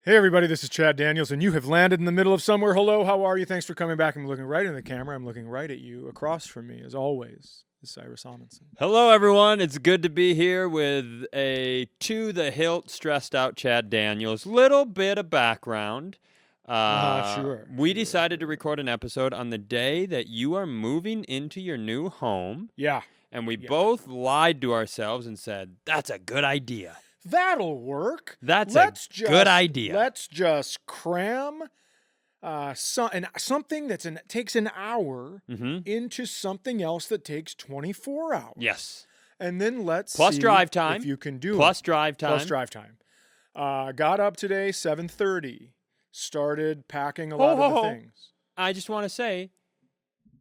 Hey everybody, this is Chad Daniels, and you have landed in the middle of somewhere. Hello, how are you? Thanks for coming back. I'm looking right in the camera. I'm looking right at you. Across from me, as always, is Cyrus Amundsen. Hello, everyone. It's good to be here with a to the hilt stressed out Chad Daniels. Little bit of background. Sure. We decided to record an episode on the day that you are moving into your new home. Yeah. And we both lied to ourselves and said, that's a good idea. That'll work. That's a good idea. Let's just cram something takes an hour into something else that takes 24 hours. Yes. And then let's Plus see drive time. if you can do Plus it. drive time. Plus drive time. Got up today, 7:30. Started packing a lot of the things. I just want to say,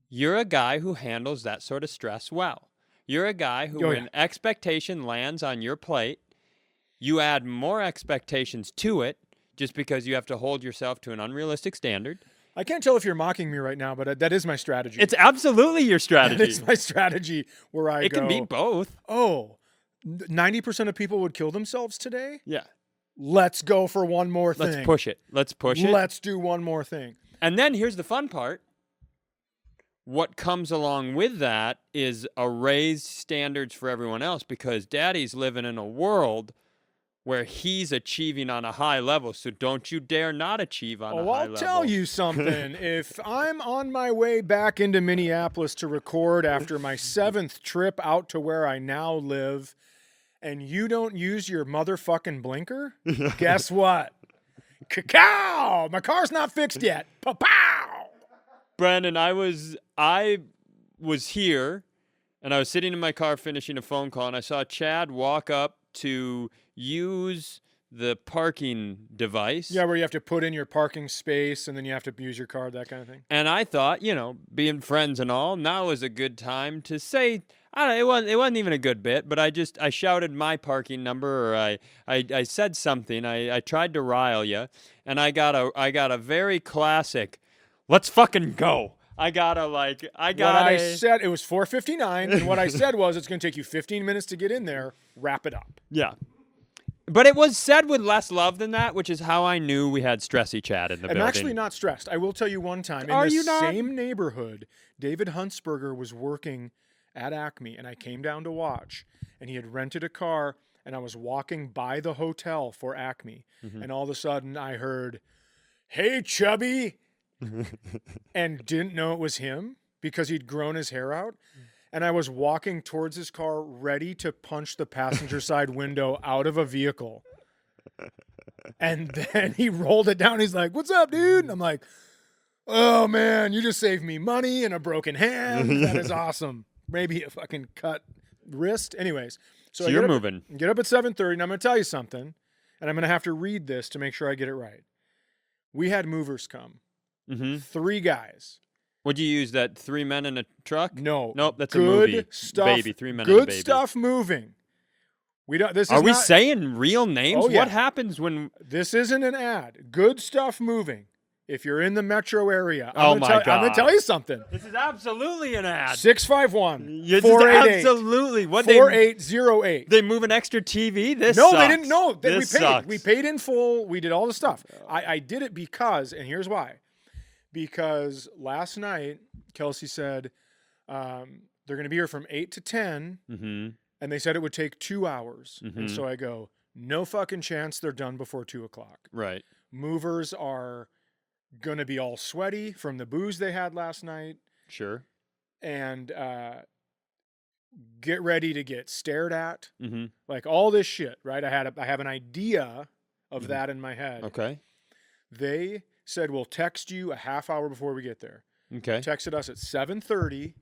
you're a guy who handles that sort of stress well. You're a guy who, when expectation lands on your plate, you add more expectations to it just because you have to hold yourself to an unrealistic standard. I can't tell if you're mocking me right now, but that is my strategy. It's absolutely your strategy. That is my strategy where I go. It can be both. Oh, 90% of people would kill themselves today? Yeah. Let's go for one more thing. Let's push it. Let's push it. Let's do one more thing. And then here's the fun part. What comes along with that is a raised standards for everyone else because Daddy's living in a world where he's achieving on a high level. So don't you dare not achieve on a high level. I'll tell you something. If I'm on my way back into Minneapolis to record after my 7th trip out to where I now live, and you don't use your motherfucking blinker, guess what? Cacao! My car's not fixed yet. Pow! Brandon, I was here, and I was sitting in my car finishing a phone call, and I saw Chad walk up to use the parking device. Yeah, where you have to put in your parking space, and then you have to use your card, that kind of thing. And I thought, being friends and all, now is a good time to say, I don't know, it wasn't even a good bit, but I shouted my parking number, or I said something. I tried to rile you, and I got a very classic, let's fucking go. I said, it was 4:59, and what I said was, it's going to take you 15 minutes to get in there, wrap it up. Yeah. But it was said with less love than that, which is how I knew we had Stressy Chad in the building. I'm actually not stressed. I will tell you one time. In the same neighborhood, David Huntsberger was working at Acme, and I came down to watch, and he had rented a car, and I was walking by the hotel for Acme, and all of a sudden I heard, "Hey, chubby," and didn't know it was him because he'd grown his hair out. And I was walking towards his car, ready to punch the passenger side window out of a vehicle. And then he rolled it down. He's like, "What's up, dude?" And I'm like, "Oh, man, you just saved me money and a broken hand. That is awesome. Maybe a fucking cut wrist." Anyways. So you're moving. Get up at 7:30, and I'm going to tell you something. And I'm going to have to read this to make sure I get it right. We had movers come. 3 guys. Would you use that 3 men in a truck? No. Nope, that's a movie. Good stuff. Baby, 3 men in a baby. Good stuff moving. Are we saying real names? Oh, yeah. What happens when... This isn't an ad. Good stuff moving. If you're in the metro area, God. I'm going to tell you something. This is absolutely an ad. 651 488 absolutely. 4808. They move an extra TV? This No, sucks. they didn't. No, we paid. Sucks. We paid in full. We did all the stuff. I did it because, and here's why. Because last night, Kelsey said they're going to be here from 8 to 10, and they said it would take 2 hours. And so I go, no fucking chance they're done before 2 o'clock. Right. Movers are going to be all sweaty from the booze they had last night. Sure. And get ready to get stared at. Like all this shit, right? I have an idea of that in my head. Okay. They said, we'll text you a half hour before we get there. Okay. Texted us at 7:30.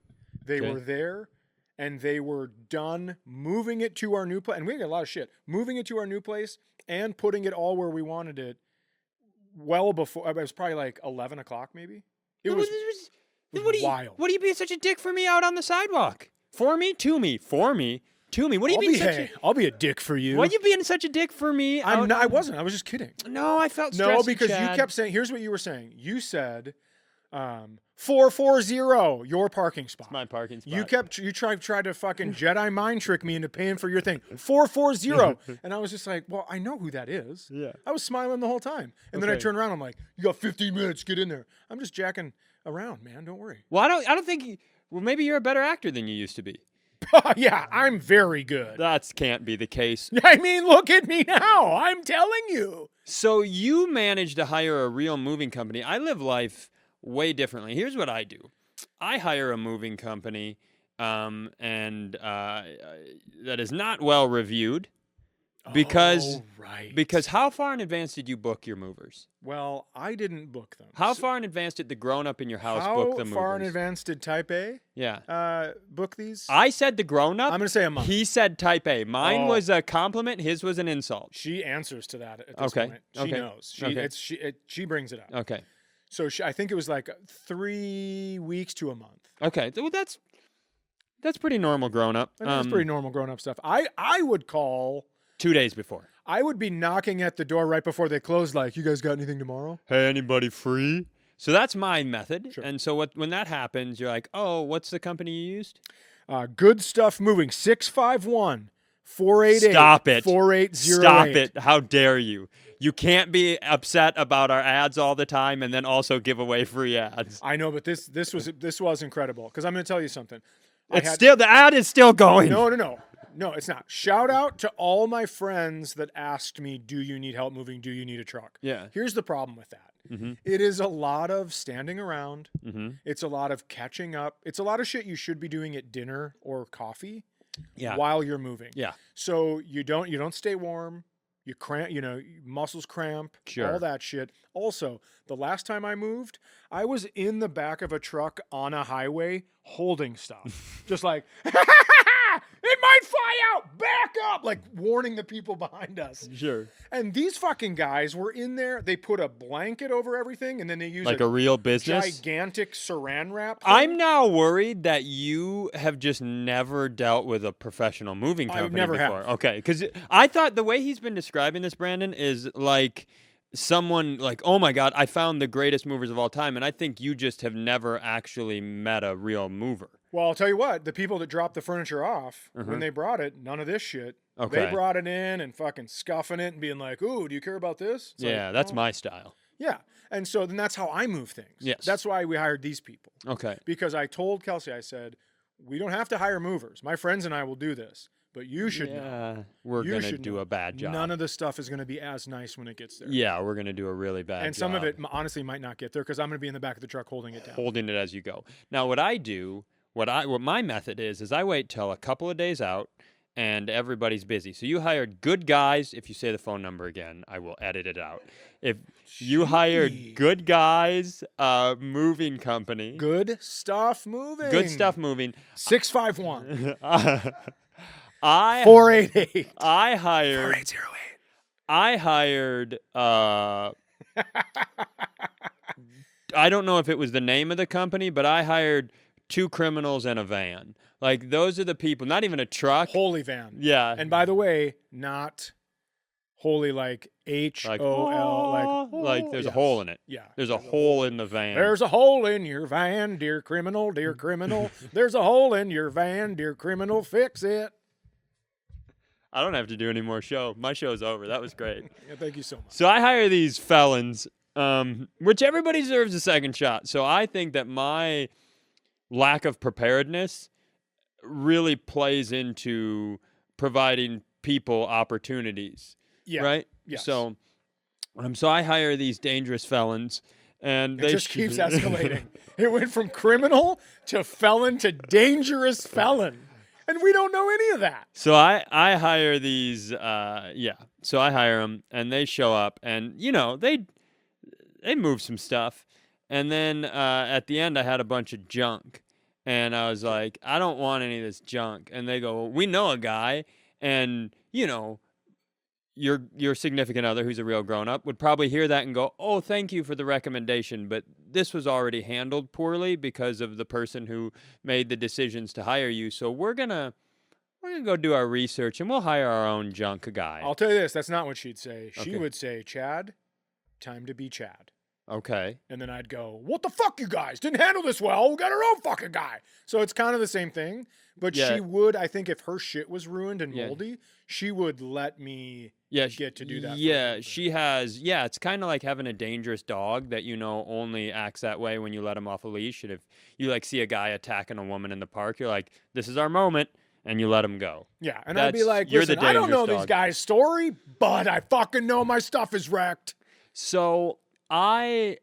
They were there, and they were done moving it to our new place. And we got a lot of shit. Moving it to our new place and putting it all where we wanted it well before. It was probably like 11 o'clock maybe. It was wild. What are you being such a dick for me out on the sidewalk? For me? To me? For me? To me? What are you being such a... I'll be a dick for you. Why are you being such a dick for me? I wasn't. I was just kidding. No, I felt stressy, No, because Chad. you kept saying, here's what you were saying. You said, 440, your parking spot. It's my parking spot. You tried to fucking Jedi mind trick me into paying for your thing. 440. And I was just like, well, I know who that is. Yeah. I was smiling the whole time. And then I turned around, I'm like, you got 15 minutes, get in there. I'm just jacking around, man. Don't worry. Well, I don't think well, maybe you're a better actor than you used to be. Yeah, I'm very good. That can't be the case. I mean, look at me now. I'm telling you. So you managed to hire a real moving company. I live life way differently. Here's what I do. I hire a moving company and that is not well reviewed because how far in advance did you book your movers? Well, I didn't book them. How far in advance did the grown-up in your house book the movers? How far in advance did Type A book these? I said the grown-up. I'm going to say a month. He said Type A. Mine was a compliment. His was an insult. She answers to that at this point. She knows. She brings it up. Okay. So I think it was like 3 weeks to a month. Okay. Well, that's pretty normal grown-up. That's pretty normal grown-up stuff. I would call 2 days before. I would be knocking at the door right before they close, like, you guys got anything tomorrow? Hey, anybody free? So that's my method. Sure. And so when that happens, you're like, oh, what's the company you used? Good Stuff Moving, 651 488 Stop it. 4808. Stop it. How dare you? You can't be upset about our ads all the time and then also give away free ads. I know, but this was incredible, because I'm going to tell you something. The ad is still going. No, it's not. Shout out to all my friends that asked me, do you need help moving? Do you need a truck? Yeah. Here's the problem with that. Mm-hmm. It is a lot of standing around. Mm-hmm. It's a lot of catching up. It's a lot of shit you should be doing at dinner or coffee Yeah. while you're moving. Yeah. So you don't stay warm. You cramp, muscles cramp, Sure. all that shit. Also, the last time I moved, I was in the back of a truck on a highway holding stuff. Just like, it might fly out, back up, like warning the people behind us. Sure. And these fucking guys were in there. They put a blanket over everything, and then they used like a real business gigantic saran wrap thing. I'm now worried that you have just never dealt with a professional moving company never before. have. Okay, because I thought the way he's been describing this, Brandon, is like someone like, oh my God, I found the greatest movers of all time. And I think you just have never actually met a real mover. Well, I'll tell you what, the people that dropped the furniture off, when they brought it, none of this shit. Okay. They brought it in and fucking scuffing it and being like, ooh, do you care about this? It's yeah, like, that's my style. Yeah. And so then that's how I move things. Yes. That's why we hired these people. Okay. Because I told Kelsey, I said, we don't have to hire movers. My friends and I will do this. But you should know. We're going to do a bad job. None of the stuff is going to be as nice when it gets there. Yeah, we're going to do a really bad job. And some of it, honestly, might not get there because I'm going to be in the back of the truck holding it down. Holding it as you go. Now, what I do, what my method is I wait till a couple of days out and everybody's busy. So you hired good guys. If you say the phone number again, I will edit it out. If you hired good guys, moving company. Good Stuff Moving. Good Stuff Moving. 651. 488. I hired 4808. I hired I don't know if it was the name of the company, but I hired 2 criminals and a van. Like those are the people, not even a truck. Holy van. Yeah. And by the way, not holy like HOL like there's a hole in it. Yeah. There's a hole in the van. There's a hole in your van, dear criminal, dear criminal. There's a hole in your van, dear criminal, fix it. I don't have to do any more show. My show's over. That was great. Yeah, thank you so much. So I hire these felons, which everybody deserves a second shot. So I think that my lack of preparedness really plays into providing people opportunities. Yeah. Right? Yes. So I hire these dangerous felons, and it just keeps escalating. It went from criminal to felon to dangerous felon. And we don't know any of that. So I hire these, So I hire them, and they show up, and they move some stuff, and then at the end I had a bunch of junk, and I was like, I don't want any of this junk, and they go, well, we know a guy, and your significant other, who's a real grown-up, would probably hear that and go, oh, thank you for the recommendation, but this was already handled poorly because of the person who made the decisions to hire you, so we're gonna go do our research, and we'll hire our own junk guy. I'll tell you this, that's not what she'd say. She Okay. would say, Chad, time to be Chad. Okay. And then I'd go, what the fuck, you guys? Didn't handle this well. We got our own fucking guy. So it's kind of the same thing. But she would, I think, if her shit was ruined and moldy, she would let me get to do that. Yeah, she has. Yeah, it's kind of like having a dangerous dog that only acts that way when you let him off a leash. And if you see a guy attacking a woman in the park, you're like, this is our moment. And you let him go. Yeah, and I'd be like, listen, I don't know these guys' story, but I fucking know my stuff is wrecked. So I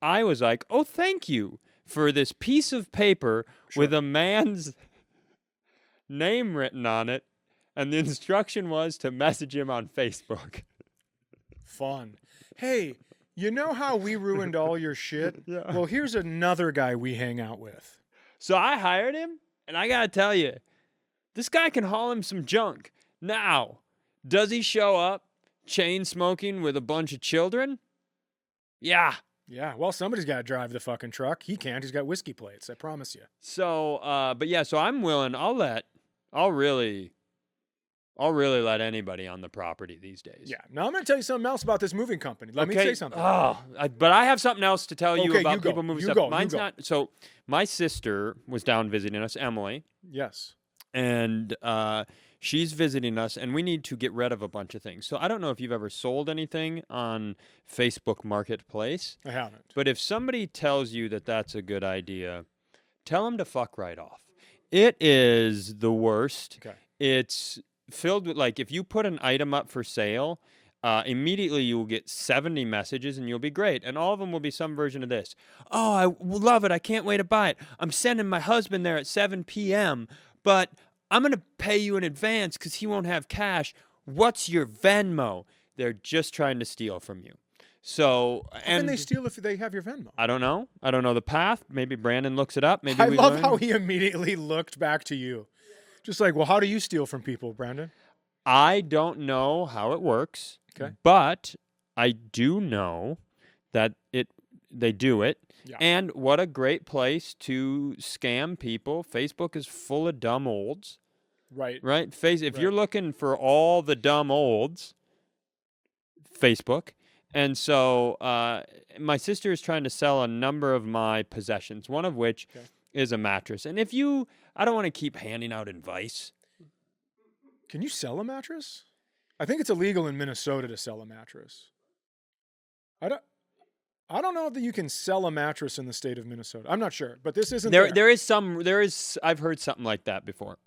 was like, oh, thank you for this piece of paper with a man's name written on it, and the instruction was to message him on Facebook. Fun. Hey, you know how we ruined all your shit? Yeah. Well, here's another guy we hang out with. So I hired him, and I gotta tell you, this guy can haul him some junk. Now, does he show up chain smoking with a bunch of children? Yeah. Yeah, well, somebody's got to drive the fucking truck. He can't. He's got whiskey plates, I promise you. So, so I'm willing. I'll really let anybody on the property these days. Yeah. Now, I'm going to tell you something else about this moving company. Let me say something. But I have something else to tell you about people moving stuff. Mine's not. So, my sister was down visiting us, Emily. Yes. And she's visiting us, and we need to get rid of a bunch of things. So I don't know if you've ever sold anything on Facebook Marketplace. I haven't. But if somebody tells you that that's a good idea, tell them to fuck right off. It is the worst. Okay. It's filled with, if you put an item up for sale, immediately you will get 70 messages, and you'll be great. And all of them will be some version of this. Oh, I love it. I can't wait to buy it. I'm sending my husband there at 7 p.m., but I'm going to pay you in advance because he won't have cash. What's your Venmo? They're just trying to steal from you. So, how can they steal if they have your Venmo? I don't know. I don't know the path. Maybe Brandon looks it up. Maybe I love how he immediately looked back to you. Just like, well, how do you steal from people, Brandon? I don't know how it works. Okay. But I do know that they do it. Yeah. And what a great place to scam people. Facebook is full of dumb olds. Right. Right? If you're looking for all the dumb olds, Facebook. And so my sister is trying to sell a number of my possessions, one of which is a mattress. And I don't want to keep handing out advice. Can you sell a mattress? I think it's illegal in Minnesota to sell a mattress. I don't know that you can sell a mattress in the state of Minnesota. I'm not sure, but this isn't there is I've heard something like that before.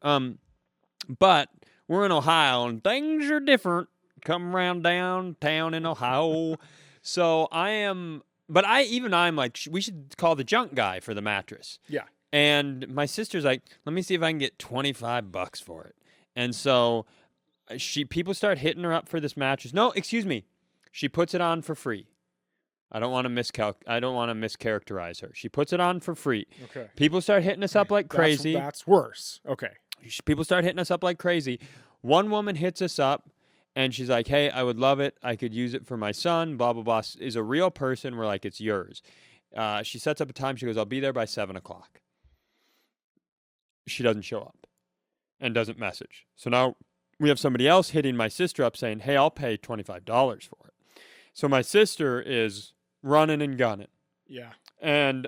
But we're in Ohio and things are different. Come around downtown in Ohio. So I'm like, we should call the junk guy for the mattress. Yeah. And my sister's like, let me see if I can get $25 for it. And so people start hitting her up for this mattress. No, excuse me. She puts it on for free. I don't want to mischaracterize her. She puts it on for free. Okay. People start hitting us up like crazy. That's worse. Okay. People start hitting us up like crazy. One woman hits us up, and she's like, hey, I would love it. I could use it for my son, blah, blah, blah. Is a real person. We're like, it's yours. She sets up a time. She goes, I'll be there by 7 o'clock. She doesn't show up and doesn't message. So now we have somebody else hitting my sister up saying, hey, I'll pay $25 for it. So my sister is running and gunning. Yeah. And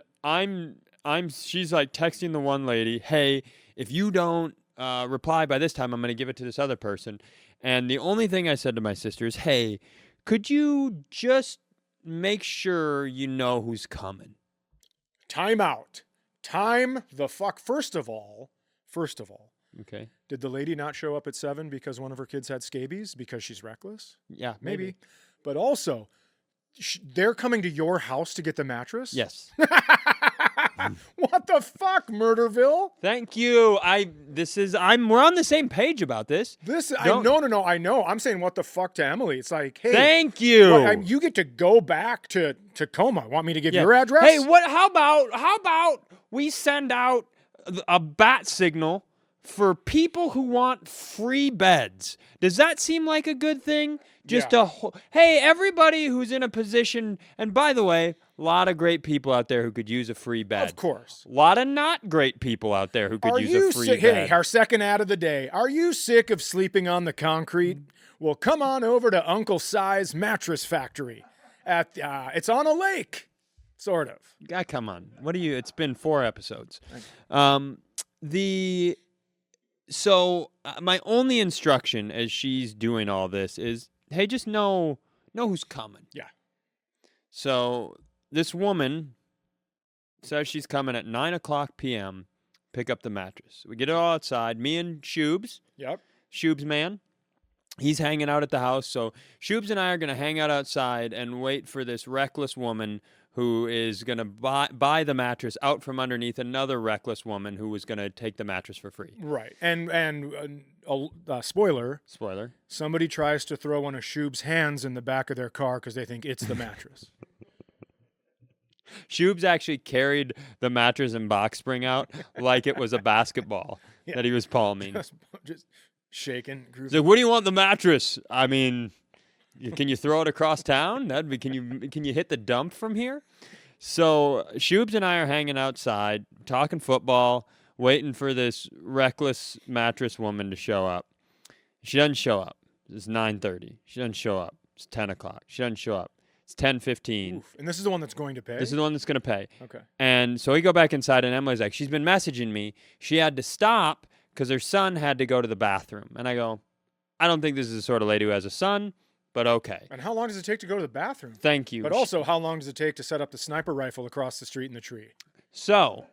she's like texting the one lady, hey, if you don't reply by this time, I'm going to give it to this other person. And the only thing I said to my sister is, hey, could you just make sure you know who's coming? Time out. Time the fuck. First of all. Okay. Did the lady not show up at 7 because one of her kids had scabies because she's reckless? Yeah, maybe. But also, they're coming to your house to get the mattress? Yes. What the fuck, Murderville? Thank you. We're on the same page about this. No, I know. I'm saying what the fuck to Emily. It's like, hey. Thank you. You get to go back to Tacoma. Want me to give your address? Hey, how about we send out a bat signal for people who want free beds? Does that seem like a good thing? Hey, everybody who's in a position, and by the way, a lot of great people out there who could use a free bed. Of course. A lot of not great people out there who could use a free bed. Hey, our second ad of the day. Are you sick of sleeping on the concrete? Well, come on over to Uncle Si's Mattress Factory. It's on a lake, sort of. Come on. What are you? It's been 4 episodes. My only instruction as she's doing all this is, hey, just know who's coming. Yeah. So this woman says she's coming at 9:00 p.m. Pick up the mattress. We get it all outside. Me and Shoobs. Yep. Shoobs man. He's hanging out at the house. So Shoobs and I are going to hang out outside and wait for this reckless woman who is going to buy the mattress out from underneath another reckless woman who was going to take the mattress for free. Right. And spoiler. Spoiler. Somebody tries to throw one of Shoob's hands in the back of their car because they think it's the mattress. Shoobs actually carried the mattress and box spring out like it was a basketball that he was palming. Just shaking. He's like, what do you want the mattress? I mean, can you throw it across town? Can you hit the dump from here? So Shoobs and I are hanging outside, talking football, waiting for this reckless mattress woman to show up. She doesn't show up. It's 9:30. She doesn't show up. It's 10:00. She doesn't show up. It's 10:15. And this is the one that's going to pay? This is the one that's going to pay. Okay. And so we go back inside, and Emily's like, she's been messaging me. She had to stop because her son had to go to the bathroom. And I go, I don't think this is the sort of lady who has a son, but okay. And how long does it take to go to the bathroom? Thank you. But also, how long does it take to set up the sniper rifle across the street in the tree? So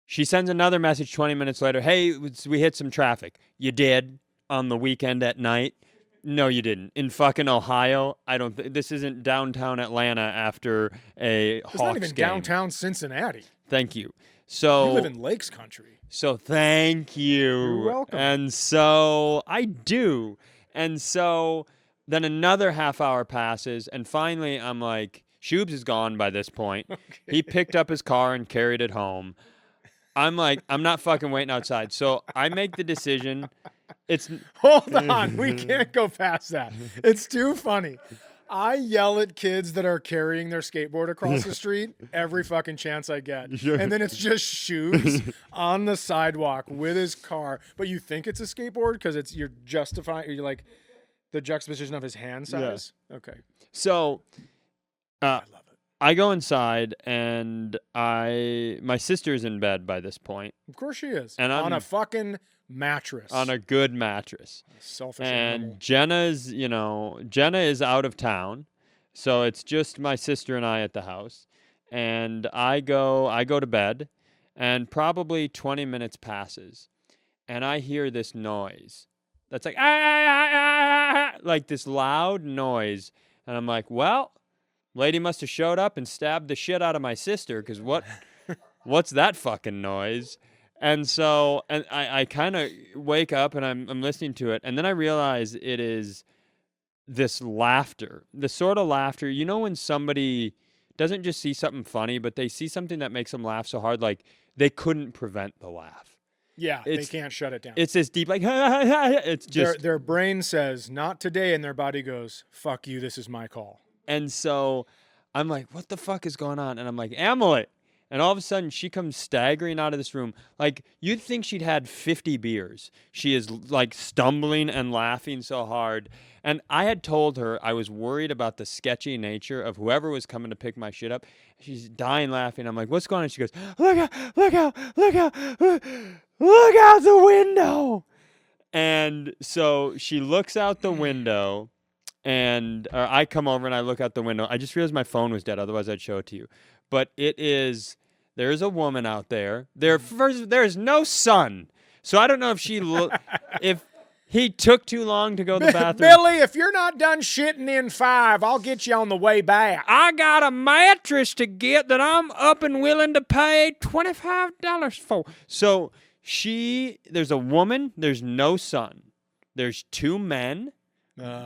she sends another message 20 minutes later. Hey, we hit some traffic. You did on the weekend at night? No, you didn't. In fucking Ohio, this isn't downtown Atlanta after a Hawks game. It's not even downtown Cincinnati. Thank you. So you live in Lakes Country. So thank you. You're welcome. And so I do. And so then another half hour passes, and finally I'm like, Shoobs is gone by this point. Okay. He picked up his car and carried it home. I'm like, I'm not fucking waiting outside. So I make the decision. Hold on. We can't go past that. It's too funny. I yell at kids that are carrying their skateboard across the street every fucking chance I get. Sure. And then it's just Shoobs on the sidewalk with his car. But you think it's a skateboard because you're like the juxtaposition of his hand size? Yeah. Okay. So I love it. I go inside, and my sister's in bed by this point. Of course she is. And on a fucking mattress. On a good mattress. Selfish and animal. Jenna is out of town, so it's just my sister and I at the house. And I go to bed, and probably 20 minutes passes, and I hear this noise. That's like, like this loud noise. And I'm like, well, lady must have showed up and stabbed the shit out of my sister, because what's that fucking noise? And so I kind of wake up, and I'm listening to it, and then I realize it is this laughter, the sort of laughter, when somebody doesn't just see something funny, but they see something that makes them laugh so hard, like they couldn't prevent the laugh. Yeah, they can't shut it down. It's this deep, like, it's just... Their brain says, not today, and their body goes, fuck you, this is my call. And so I'm like, what the fuck is going on? And I'm like, Emily. And all of a sudden, she comes staggering out of this room. Like, you'd think she'd had 50 beers. She is, like, stumbling and laughing so hard. And I had told her I was worried about the sketchy nature of whoever was coming to pick my shit up. She's dying laughing. I'm like, what's going on? She goes, look out the window. And so she looks out the window. And I come over and I look out the window. I just realized my phone was dead. Otherwise, I'd show it to you. But there is a woman out there. There is no sun. So I don't know if he took too long to go to the bathroom. Billy, if you're not done shitting in 5, I'll get you on the way back. I got a mattress to get that I'm up and willing to pay $25 for. So there's a woman. There's no sun. There's 2 men.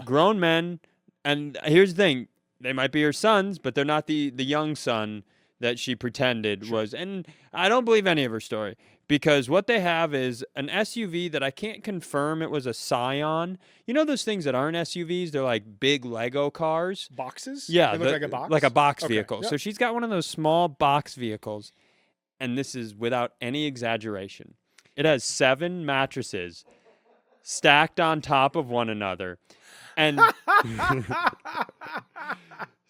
Grown men, and here's the thing, they might be her sons, but they're not the young son that she pretended was, and I don't believe any of her story, because what they have is an SUV that I can't confirm it was a Scion. You know those things that aren't SUVs? They're like big Lego cars. Boxes? Yeah. They look like a box? Like a box vehicle. Yep. So she's got one of those small box vehicles, and this is without any exaggeration. It has 7 mattresses stacked on top of one another. And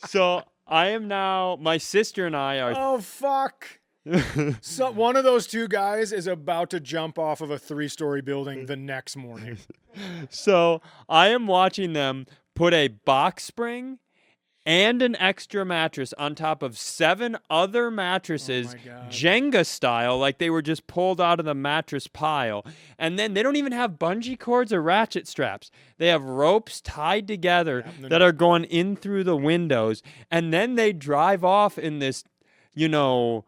so I am now, my sister and I are. Oh, fuck. So one of those two guys is about to jump off of a 3-story building the next morning. So I am watching them put a box spring and an extra mattress on top of 7 other mattresses, Jenga style, like they were just pulled out of the mattress pile. And then they don't even have bungee cords or ratchet straps. They have ropes tied together that are going in through the windows. And then they drive off in this, you know,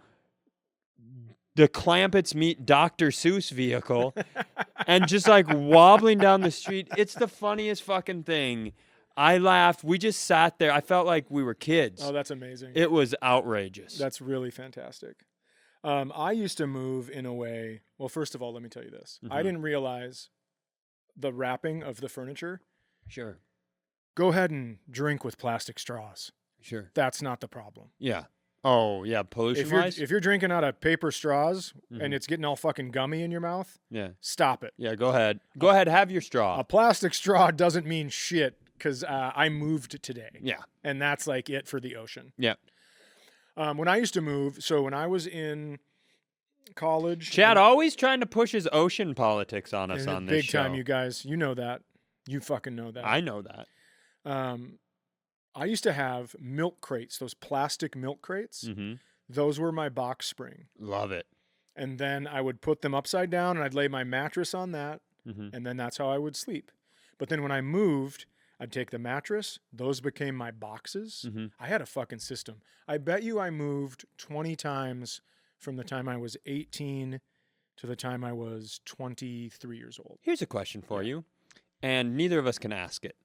the Clampetts meet Dr. Seuss vehicle and just like wobbling down the street. It's the funniest fucking thing. I laughed. We just sat there. I felt like we were kids. Oh, that's amazing. It was outrageous. That's really fantastic. I used to move in a way. Well, first of all, let me tell you this. Mm-hmm. I didn't realize the wrapping of the furniture. Sure. Go ahead and drink with plastic straws. Sure. That's not the problem. Yeah. Oh, yeah. Pollution-wise? If you're drinking out of paper straws and it's getting all fucking gummy in your mouth, stop it. Yeah, go ahead. Go ahead. Have your straw. A plastic straw doesn't mean shit. Because I moved today. Yeah. And that's like it for the ocean. Yeah. When I used to move, so when I was in college. Chad always trying to push his ocean politics on us on this show. Big time, you guys. You know that. You fucking know that. I know that. I used to have milk crates, those plastic milk crates. Mm-hmm. Those were my box spring. Love it. And then I would put them upside down and I'd lay my mattress on that. Mm-hmm. And then that's how I would sleep. But then when I moved, I'd take the mattress. Those became my boxes. Mm-hmm. I had a fucking system. I bet you I moved 20 times from the time I was 18 to the time I was 23 years old. Here's a question for you, and neither of us can ask it.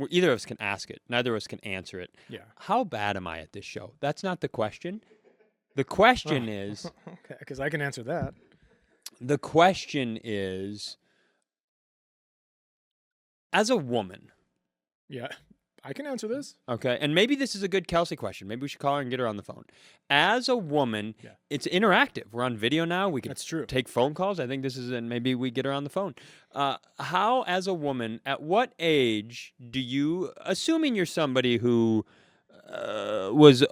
Either of us can ask it. Neither of us can answer it. Yeah. How bad am I at this show? That's not the question. The question is... Okay, because I can answer that. The question is, as a woman... Yeah, I can answer this. Okay, and maybe this is a good Kelsey question. Maybe we should call her and get her on the phone. As a woman, it's interactive. We're on video now. We can take phone calls. I think this is, and maybe we get her on the phone. How, as a woman, at what age do you, assuming you're somebody who was,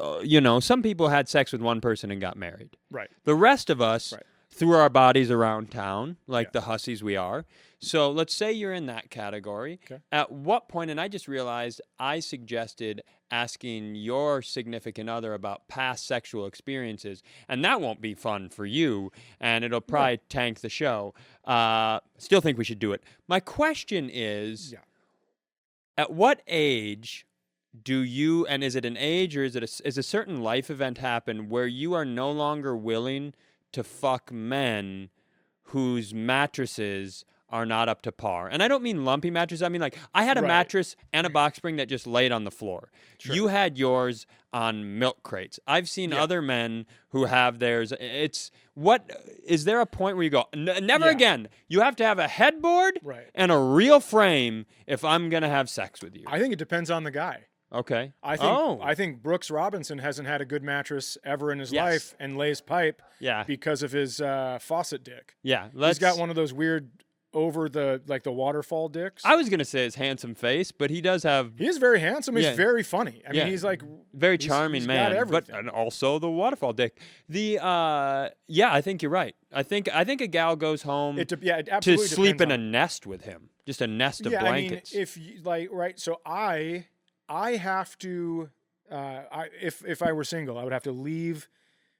some people had sex with one person and got married. Right. The rest of us threw our bodies around town like the hussies we are. So let's say you're in that category. Okay. At what point, and I just realized I suggested asking your significant other about past sexual experiences, and that won't be fun for you, and it'll probably tank the show. Still think we should do it. My question is, at what age do you, and is it an age or is a certain life event happen where you are no longer willing to fuck men whose mattresses are not up to par? And I don't mean lumpy mattresses. I mean, like, I had a mattress and a box spring that just laid on the floor. Sure. You had yours on milk crates. I've seen other men who have theirs. Is there a point where you go, never again? You have to have a headboard and a real frame if I'm going to have sex with you. I think it depends on the guy. Okay. I think Brooks Robinson hasn't had a good mattress ever in his life and lays pipe because of his faucet dick. Yeah. He's got one of those weird over the waterfall dicks. I was going to say his handsome face, but he does have... He is very handsome. He's very funny. I mean, he's like... Very charming man, and also the waterfall dick. I think you're right. I think a gal goes home to sleep in a nest with him. Just a nest of blankets. I mean, if you, so I have to, if I were single, I would have to leave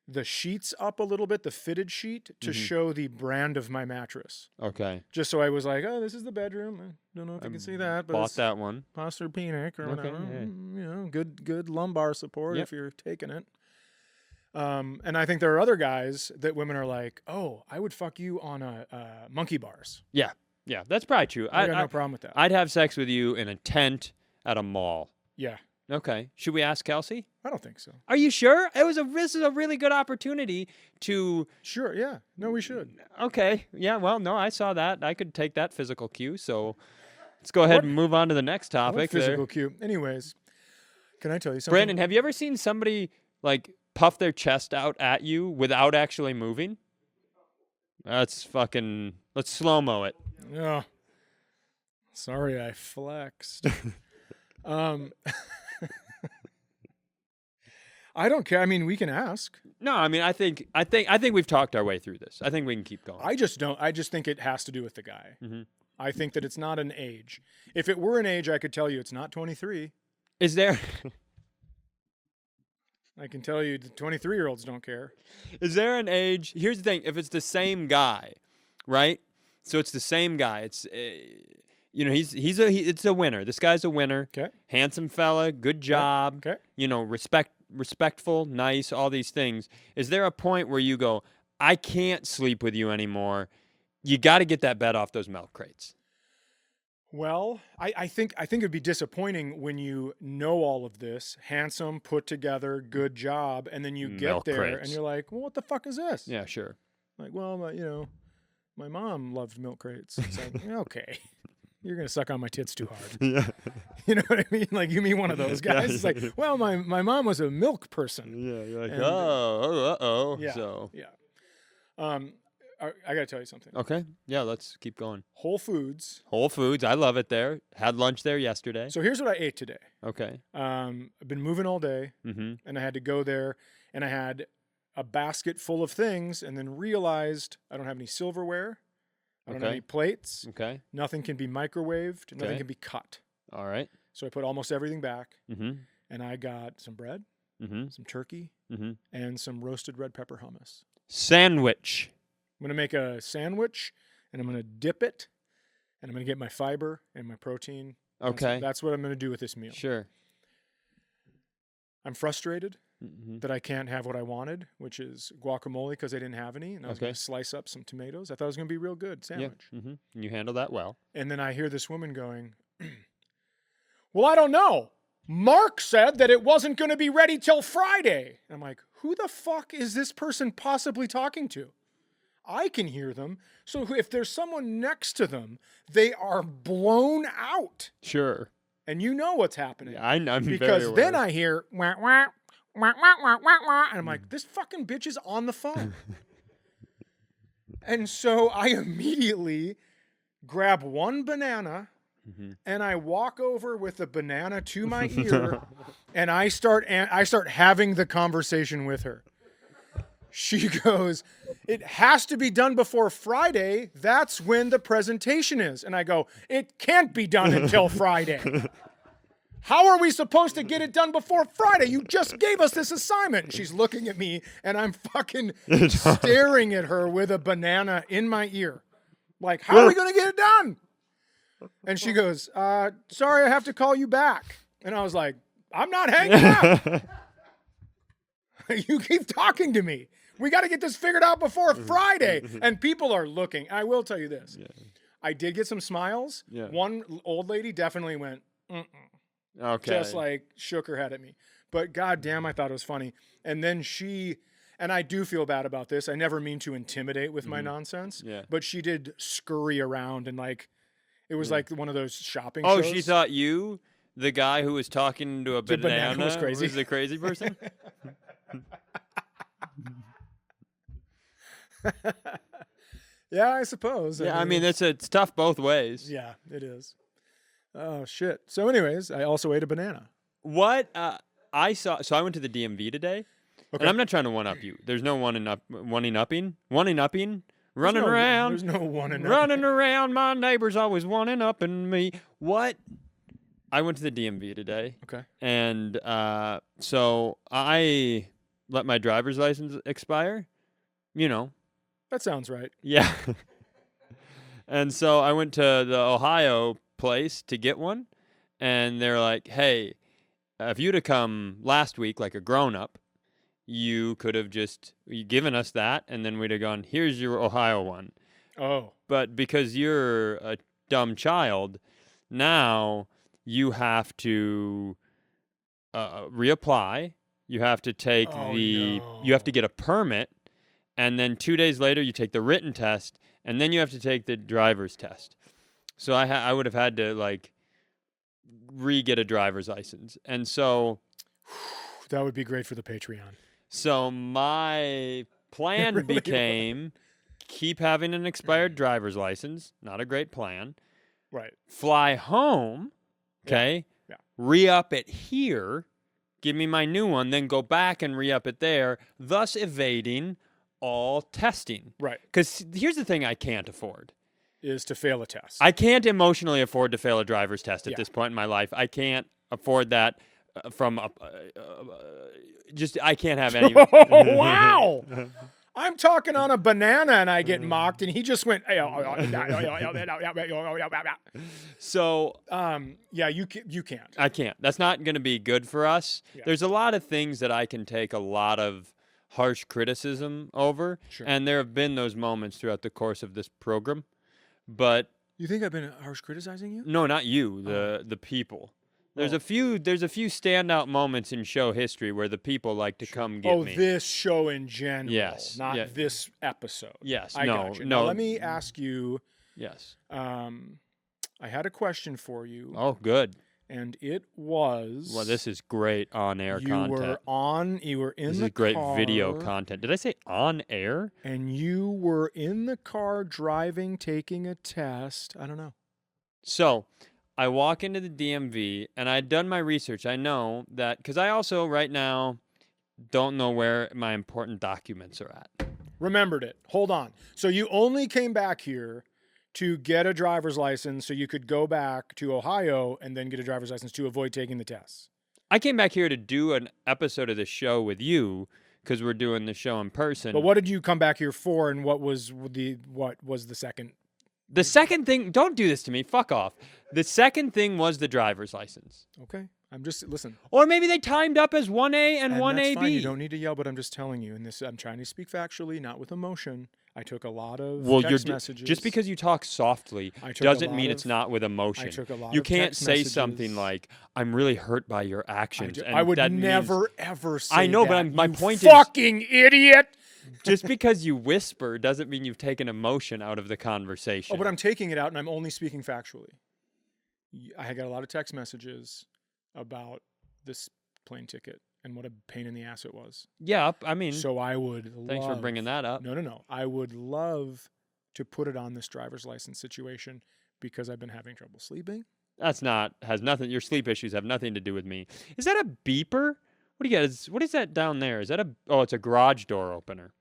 the sheets up a little bit, the fitted sheet, to show the brand of my mattress. Okay. Just so I was like, oh, this is the bedroom. I don't know if you can see that, but bought that one. Posturepedic or whatever. Good lumbar support if you're taking it. And I think there are other guys that women are like, oh, I would fuck you on a monkey bars. Yeah, that's probably true. I got no problem with that. I'd have sex with you in a tent at a mall. Yeah. Okay. Should we ask Kelsey? I don't think so. Are you sure? This is a really good opportunity to... Sure, yeah. No, we should. Okay. Yeah, well, no, I saw that. I could take that physical cue, so let's go ahead and move on to the next topic. What physical cue? Anyways, can I tell you something? Brandon, have you ever seen somebody, puff their chest out at you without actually moving? Let's slow-mo it. Yeah. Sorry, I flexed. I don't care. I mean, we can ask. No, I mean, I think we've talked our way through this. I think we can keep going. I just don't. I just think it has to do with the guy. Mm-hmm. I think that it's not an age. If it were an age, I could tell you it's not 23. Is there? I can tell you the 23-year-olds don't care. Is there an age? Here's the thing: if it's the same guy, right? So it's the same guy. It's it's a winner. This guy's a winner. Okay. Handsome fella, good job. Okay. Respectful, nice, all these things. Is there a point where you go, I can't sleep with you anymore? You got to get that bed off those milk crates. Well, I think it'd be disappointing when you know all of this, handsome, put together, good job, and then you get Milk there crates. and you're like, well, what the fuck is this? Yeah, sure. Like, well, my mom loved milk crates. It's like, okay, you're going to suck on my tits too hard. Yeah. You know what I mean? Like, you mean one of those guys. It's like, well, my mom was a milk person. Yeah, you're like, And, uh-oh. Yeah. So. Yeah. I got to tell you something. Okay. Yeah, let's keep going. Whole Foods. Whole Foods. I love it there. Had lunch there yesterday. So here's what I ate today. Okay. I've been moving all day, and I had to go there, and I had a basket full of things, and then realized I don't have any silverware. I don't have any plates. Okay. Nothing can be microwaved. Nothing Okay. can be cut. All right. So I put almost everything back, Mm-hmm. and I got some bread, Mm-hmm. some turkey, Mm-hmm. and some roasted red pepper hummus. Sandwich. I'm going to make a sandwich, and I'm going to dip it, and I'm going to get my fiber and my protein. Okay. That's what I'm going to do with this meal. Sure. I'm frustrated Mm-hmm. that I can't have what I wanted, which is guacamole because I didn't have any, and I was going Okay. to slice up some tomatoes. I thought it was going to be a real good sandwich. Yeah. Mm-hmm. You handle that well. And then I hear this woman going, well, I don't know. Mark said that it wasn't going to be ready till Friday. And I'm like, who the fuck is this person possibly talking to? I can hear them. So if there's someone next to them, they are blown out. Sure. And you know what's happening. Yeah, I'm very Because aware. then I hear, wah, wah, wah, wah, wah, wah, wah, and I'm like, this fucking bitch is on the phone. And so I immediately grab one banana, and I walk over with the banana to my ear, and I start having the conversation with her. She goes, it has to be done before Friday. That's when the presentation is. And I go, it can't be done until Friday. How are we supposed to get it done before Friday? You just gave us this assignment. And she's looking at me, and I'm fucking staring at her with a banana in my ear. Like, how are we going to get it done? And she goes, sorry, I have to call you back. And I was like, I'm not hanging up. You keep talking to me. We got to get this figured out before Friday. And people are looking. I will tell you this. Yeah. I did get some smiles. Yeah. One old lady definitely went, Okay. just like shook her head at me. But goddamn, I thought it was funny. And then and I do feel bad about this. I never mean to intimidate with my nonsense. Yeah. But she did scurry around and it was like one of those shopping Oh, shows. she thought you, the guy who was talking to a banana, was crazy. was the crazy person? Yeah, I suppose. Yeah, I mean, it's tough both ways. Yeah, it is. Oh, shit. So anyways, I also ate a banana. What I saw, so I went to the DMV today, Okay. and I'm not trying to one-up you. There's no one-upping, running around. There's no one in running around. My neighbor's always one-upping me. What? I went to the DMV today. Okay. And so I let my driver's license expire. You know. That sounds right. Yeah. And so I went to the Ohio place to get one. And they're like, hey, if you'd have come last week like a grown-up, you could have just given us that, and then we'd have gone, here's your Ohio one. Oh. But because you're a dumb child, now you have to reapply. You have to take you have to get a permit, and then 2 days later you take the written test, and then you have to take the driver's test. So I would have had to re-get a driver's license. And so that would be great for the Patreon. So my plan really became keep having an expired driver's license. Not a great plan. Right. Fly home, okay? Yeah. Re-up it here, give me my new one, then go back and re-up it there, thus evading all testing. Right. Because here's the thing I can't afford. Is to fail a test. I can't emotionally afford to fail a driver's test at this point in my life. I can't afford that I can't have any. Oh, wow. I'm talking on a banana and I get mocked, and he just went. So, yeah, you can't. I can't. That's not going to be good for us. Yeah. There's a lot of things that I can take a lot of harsh criticism over, Sure. and there have been those moments throughout the course of this program. But You think I've been harsh criticizing you? no, not you, the people. There's a few standout moments in show history where the people like to come get me. Oh, this show in general, Yes, not yeah. this episode. Yes, I no, got you. no. Now, let me ask you. Yes. I had a question for you. Oh, good. And it was. Well, this is great on-air content. You were in This the is great car, video content. Did I say on air? And you were in the car driving, taking a test. I don't know. So, I walk into the DMV, and I'd done my research. I know that, because I also, right now, don't know where my important documents are at. Remembered it. Hold on. So you only came back here to get a driver's license so you could go back to Ohio and then get a driver's license to avoid taking the tests. I came back here to do an episode of the show with you because we're doing the show in person. But what did you come back here for, and what was the second? The second thing, don't do this to me. Fuck off. The second thing was the driver's license. Okay. I'm just, listen. Or maybe they timed up as 1A and 1AB. That's fine. You don't need to yell, but I'm just telling you. I'm trying to speak factually, not with emotion. I took a lot of text messages. Just because you talk softly doesn't mean it's not with emotion. I took a lot you of can't text say messages. something like, I'm really hurt by your actions. I would never, ever say I know, that. but my point is... Fucking idiot! Just because you whisper doesn't mean you've taken emotion out of the conversation. Oh, but I'm taking it out, and I'm only speaking factually. I got a lot of text messages about this plane ticket and what a pain in the ass it was. Yeah, I mean. So I would Thanks for bringing that up. No. I would love to put it on this driver's license situation because I've been having trouble sleeping. Has nothing, your sleep issues have nothing to do with me. Is that a beeper? What do you got? What is that down there? Is that it's a garage door opener.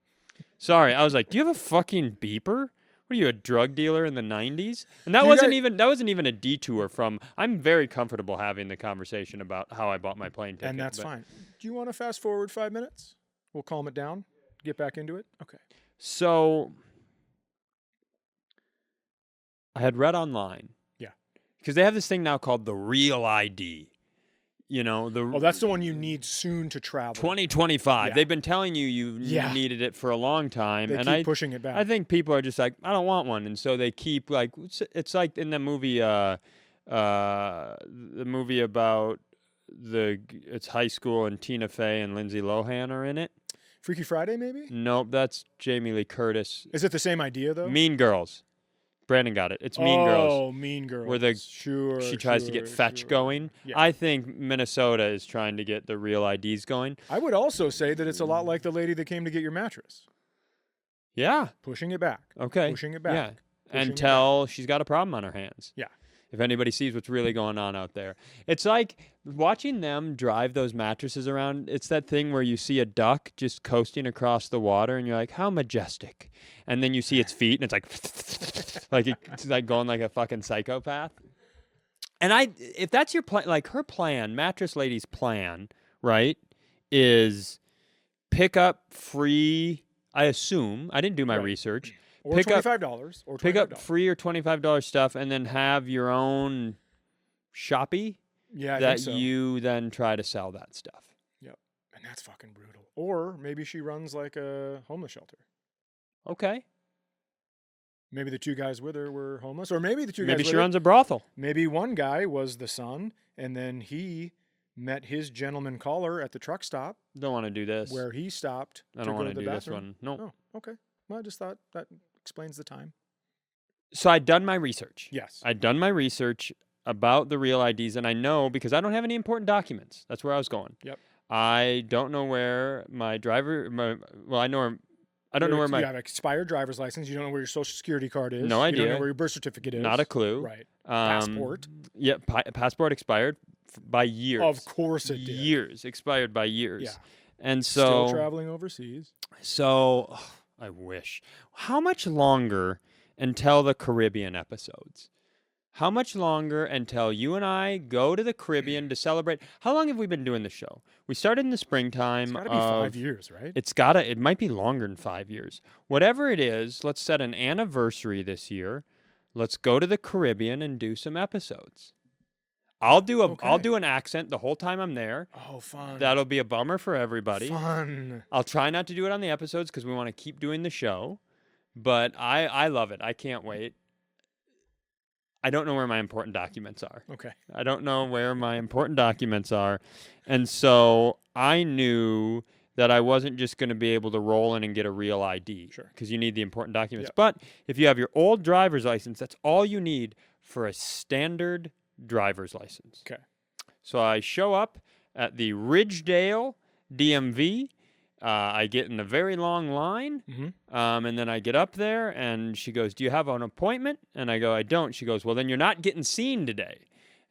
Sorry, I was like, do you have a fucking beeper? What are you, a drug dealer in the 90s? And that wasn't even a detour from, I'm very comfortable having the conversation about how I bought my plane ticket. And that's fine. Do you want to fast forward 5 minutes? We'll calm it down, get back into it? Okay. So, I had read online. Yeah. Because they have this thing now called the Real ID. You know, that's the one you need soon to travel. 2025. Yeah. They've been telling you needed it for a long time. They keep pushing it back. I think people are just like, I don't want one. And so they keep like, it's like in the movie, the movie about it's high school and Tina Fey and Lindsay Lohan are in it. Freaky Friday, maybe? Nope, that's Jamie Lee Curtis. Is it the same idea, though? Mean Girls. Brandon got it. It's Mean Girls. Oh, Mean Girls. Where she tries to get fetch going. Yeah. I think Minnesota is trying to get the Real IDs going. I would also say that it's a lot like the lady that came to get your mattress. Yeah. Pushing it back. Okay. Pushing it back. Yeah. Until she's got a problem on her hands. Yeah. If anybody sees what's really going on out there. It's like watching them drive those mattresses around. It's that thing where you see a duck just coasting across the water and you're like, how majestic. And then you see its feet and it's like, it's like going like a fucking psychopath. And if that's your plan, like her plan, Mattress Lady's plan, right, is pick up free, I assume, I didn't do my research. Or $25. Pick up free or $25 stuff and then have your own shoppy that you then try to sell that stuff. Yep. And that's fucking brutal. Or maybe she runs like a homeless shelter. Okay. Maybe the two guys with her were homeless. Or maybe maybe she runs a brothel. Maybe one guy was the son and then he met his gentleman caller at the truck stop. Don't want to do this. Where he stopped I don't want to do this one. No. Oh, okay. Well, I just thought that explains the time. So I'd done my research. Yes. I'd done my research about the Real IDs, and I know because I don't have any important documents. That's where I was going. Yep. I don't know where my driver. I I don't know where You have an expired driver's license. You don't know where your social security card is. No idea. You don't know where your birth certificate is. Not a clue. Right. Passport. Yeah, passport expired by years. Of course it did. Years. Expired by years. Yeah. And so... Still traveling overseas. So, I wish. How much longer until the Caribbean episodes? How much longer until you and I go to the Caribbean to celebrate? How long have we been doing the show? We started in the springtime. It's got to be 5 years, right? It might be longer than 5 years. Whatever it is, let's set an anniversary this year. Let's go to the Caribbean and do some episodes. I'll do an accent the whole time I'm there. Oh, fun. That'll be a bummer for everybody. Fun. I'll try not to do it on the episodes because we want to keep doing the show. But I love it. I can't wait. I don't know where my important documents are. Okay. I don't know where my important documents are. And so I knew that I wasn't just going to be able to roll in and get a real ID. Sure. Because you need the important documents. Yep. But if you have your old driver's license, that's all you need for a standard driver's license. Okay. So I show up at the Ridgedale DMV. I get in a very long line, and then I get up there, and she goes, "Do you have an appointment?" And I go, "I don't." She goes, "Well, then you're not getting seen today."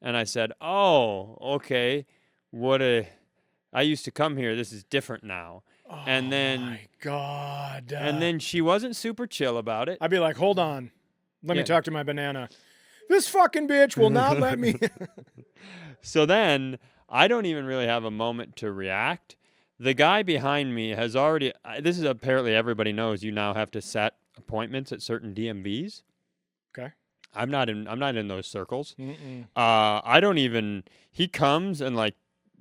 And I said, "Oh, okay. I used to come here. This is different now." Oh, and then, my God. And then she wasn't super chill about it. I'd be like, hold on. Let me talk to my banana. This fucking bitch will not let me. So then I don't even really have a moment to react. The guy behind me has already, this is apparently everybody knows you now have to set appointments at certain DMVs. Okay. I'm not in those circles. I don't even, he comes and like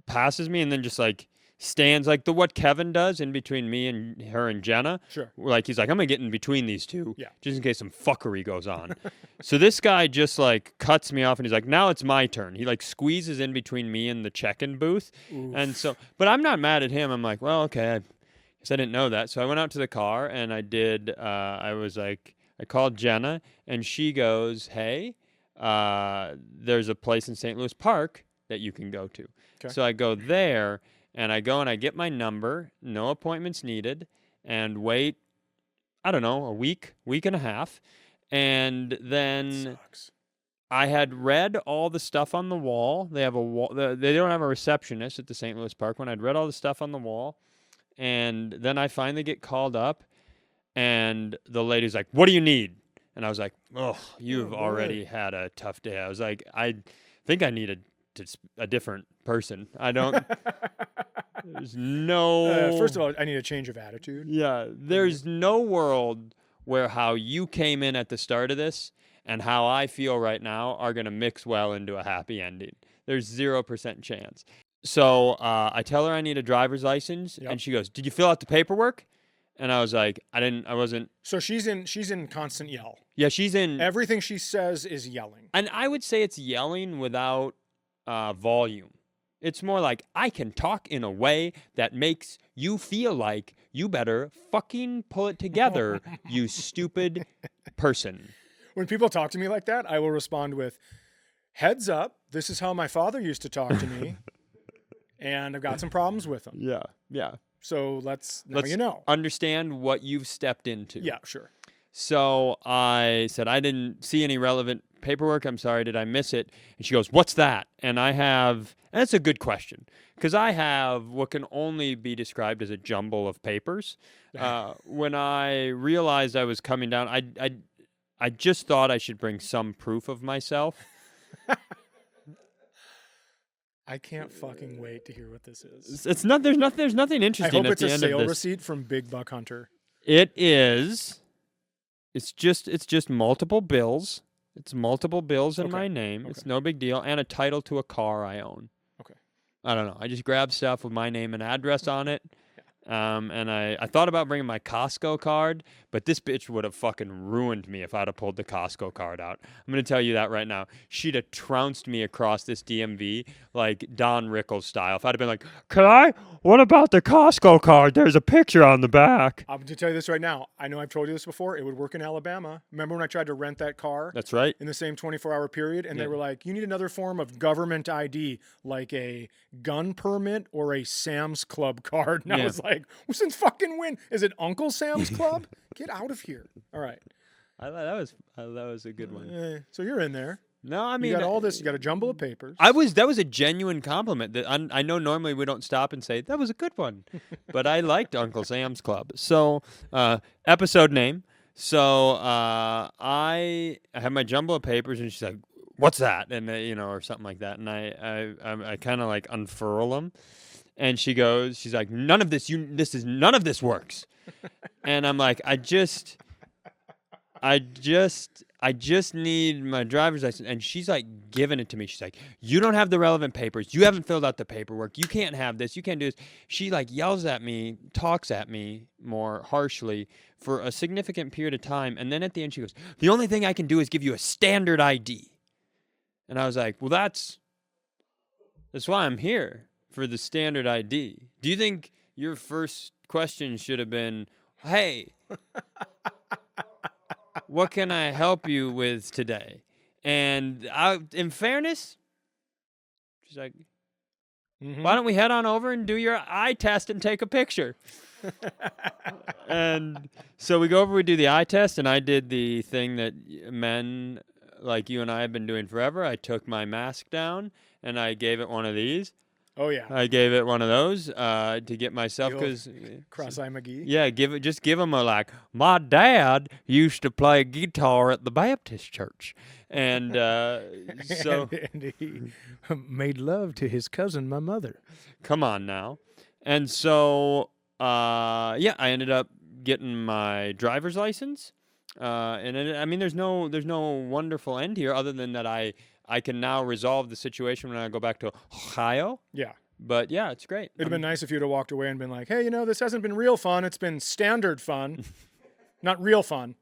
passes me and then just like stands like what Kevin does in between me and her and Jenna. Sure. Like he's like, I'm going to get in between these two. Yeah. Just in case some fuckery goes on. So this guy just like cuts me off and he's like, now it's my turn. He like squeezes in between me and the check-in booth. Oof. And so, but I'm not mad at him. I'm like, well, okay. I guess I didn't know that. So I went out to the car and I called Jenna and she goes, hey, there's a place in St. Louis Park that you can go to. Okay. So I go there and I get my number, no appointments needed, and wait, I don't know, a week and a half. And then I had read all the stuff on the wall. They have they don't have a receptionist at the St. Louis Park one. I'd read all the stuff on the wall. And then I finally get called up and the lady's like, "What do you need?" And I was like, "Oh, you've already had a tough day." I was like, "I think I need a different person. I don't." There's no. First of all, I need a change of attitude. Yeah, there's no world where how you came in at the start of this and how I feel right now are going to mix well into a happy ending. There's 0% chance. So I tell her I need a driver's license, and she goes, "Did you fill out the paperwork?" And I was like, I wasn't. So she's in constant yell. Yeah, she's in. Everything she says is yelling. And I would say it's yelling without volume. It's more like, I can talk in a way that makes you feel like you better fucking pull it together, you stupid person. When people talk to me like that, I will respond with, "Heads up, this is how my father used to talk to me, and I've got some problems with him." Yeah. So let's understand what you've stepped into. Yeah, sure. So I said, "I didn't see any relevant paperwork. I'm sorry, did I miss it?" And she goes, "What's that?" And that's a good question, because I have what can only be described as a jumble of papers. When I realized I was coming down, I just thought I should bring some proof of myself. I can't fucking wait to hear what this is. There's nothing interesting. I hope at it's the a end sale of this. receipt from Big Buck Hunter. It is. It's just multiple bills. It's multiple bills in my name. Okay. It's no big deal. And a title to a car I own. Okay. I don't know. I just grabbed stuff with my name and address on it. And I thought about bringing my Costco card, but this bitch would have fucking ruined me if I'd have pulled the Costco card out. I'm going to tell you that right now. She'd have trounced me across this DMV like Don Rickles style. If I'd have been like, "Can I? What about the Costco card? There's a picture on the back." I'm going to tell you this right now. I know I've told you this before. It would work in Alabama. Remember when I tried to rent that car? That's right. In the same 24-hour period, and they were like, "You need another form of government ID, like a gun permit or a Sam's Club card." And I was like, like, since fucking when? Is it Uncle Sam's Club? Get out of here. All right. I thought that was a good one. So you're in there. No, I mean, you got all this. You got a jumble of papers. That was a genuine compliment. That I know normally we don't stop and say that was a good one, but I liked Uncle Sam's Club. So episode name. So I have my jumble of papers, and she's like, "What's that?" And or something like that. And I kind of like unfurl them, and she's like, "None of this. None of this works." And I'm like, I just need my driver's license. And she's like giving it to me. She's like, you don't have the relevant papers. You haven't filled out the paperwork. You can't have this. You can't do this. She like yells at me, talks at me more harshly for a significant period of time. And then at the end she goes, the only thing I can do is give you a standard ID. And I was like, well, that's why I'm here, for the standard ID. Do you think your first question should have been, hey, what can I help you with today? And in fairness, she's like, why don't we head on over and do your eye test and take a picture? And so we go over, we do the eye test, and I did the thing that men like you and I have been doing forever. I took my mask down, and I gave it one of these. Oh, yeah. I gave it one of those to get myself, because Cross-eye McGee. Yeah, give him a like. My dad used to play guitar at the Baptist church, and so and he made love to his cousin, my mother. Come on now, and so I ended up getting my driver's license, and I mean, there's no wonderful end here other than that I can now resolve the situation when I go back to Ohio. Yeah. But yeah, it's great. It'd have been nice if you'd have walked away and been like, hey, this hasn't been real fun. It's been standard fun. Not real fun.